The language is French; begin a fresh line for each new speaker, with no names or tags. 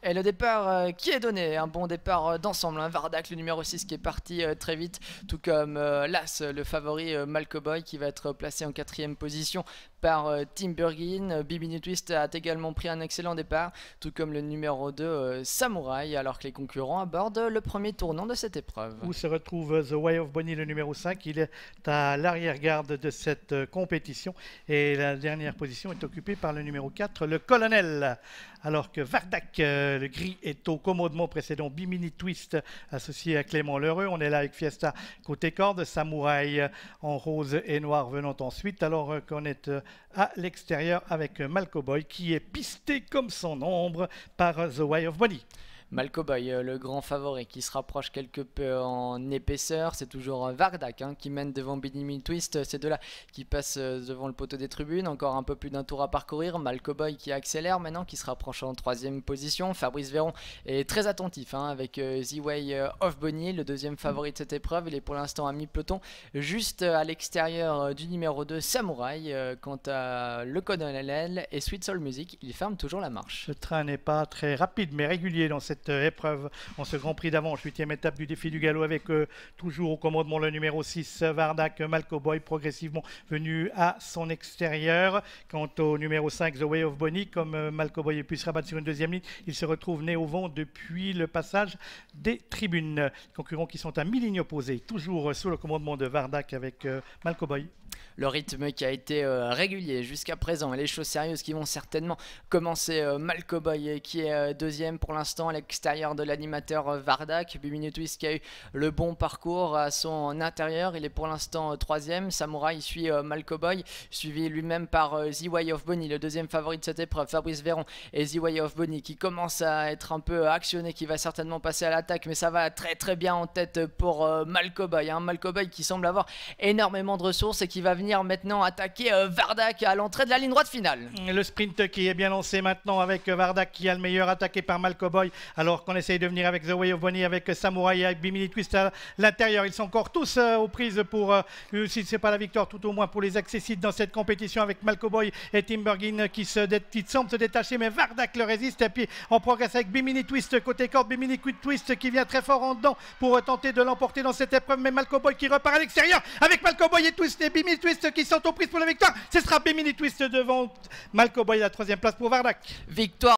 Et le départ qui est donné, un bon départ d'ensemble, hein. Vardak le numéro 6 qui est parti très vite, tout comme l'As, le favori Malcoboy qui va être placé en 4ème position par Timbergin. Bimini Twist a également pris un excellent départ, tout comme le numéro 2 Samouraï, alors que les concurrents abordent le premier tournant de cette épreuve.
Où se retrouve The Way of Bonnie, le numéro 5. Il est à l'arrière-garde de cette compétition et la dernière position est occupée par le numéro 4, le Colonel. Alors que Vardak, le gris, est au commodement précédent. Bimini Twist associé à Clément Lheureux. On est là avec Fiesta côté corde, Samouraï en rose et noir venant ensuite. Alors qu'on est à l'extérieur avec Malcoboy qui est pisté comme son ombre par The Way of Bonnie.
Malcoboy, le grand favori qui se rapproche quelque peu en épaisseur, c'est toujours Vardak qui mène devant Bimini Twist, ces deux-là qui passent devant le poteau des tribunes, encore un peu plus d'un tour à parcourir. Malcoboy qui accélère maintenant, qui se rapproche en 3ème position. Fabrice Véron est très attentif avec The Way of Bonnie, le deuxième favori de cette épreuve. Il est pour l'instant à mi-peloton, juste à l'extérieur du numéro 2 Samouraï. Quant à le Colonel et Sweet Soul Music, il ferme toujours la marche.
Ce train n'est pas très rapide mais régulier dans cette épreuve en ce Grand Prix d'avant, 8e étape du défi du galop avec toujours au commandement le numéro 6 Vardak, Malcoboy progressivement venu à son extérieur. Quant au numéro 5 The Way of Bonnie, comme Malcoboy ait pu se rabattre sur une deuxième ligne, il se retrouve né au vent depuis le passage des tribunes. Les concurrents qui sont à mi-ligne opposée, toujours sous le commandement de Vardak avec Malcoboy.
Le rythme qui a été régulier jusqu'à présent et les choses sérieuses qui vont certainement commencer. Malcoboy qui est deuxième pour l'instant à l'extérieur de l'animateur Vardak. Bimini Twist qui a eu le bon parcours à son intérieur, il est pour l'instant troisième. Samouraï suit Malcoboy, suivi lui-même par The Way of Bonnie, le deuxième favori de cette épreuve. Fabrice Véron et The Way of Bonnie qui commence à être un peu actionné, qui va certainement passer à l'attaque, mais ça va très très bien en tête pour Malcoboy. Malcoboy qui semble avoir énormément de ressources et qui va venir maintenant attaquer Vardak à l'entrée de la ligne droite finale.
Le sprint qui est bien lancé maintenant avec Vardak qui a le meilleur, attaqué par Malcoboy, alors qu'on essaye de venir avec The Way of Bonnie, avec Samouraï et avec Bimini Twist à l'intérieur. Ils sont encore tous aux prises pour, si ce n'est pas la victoire, tout au moins pour les accessites dans cette compétition, avec Malcoboy et Timbergin qui semblent se détacher, mais Vardak le résiste. Et puis on progresse avec Bimini Twist côté corde, Bimini Twist qui vient très fort en dedans pour tenter de l'emporter dans cette épreuve, mais Malcoboy qui repart à l'extérieur avec Malcoboy et Twist et Bimini Twist qui sont aux prises pour la victoire. Ce sera Bimini Twist devant Malcoboy, la 3e place pour Vardak.
Victoire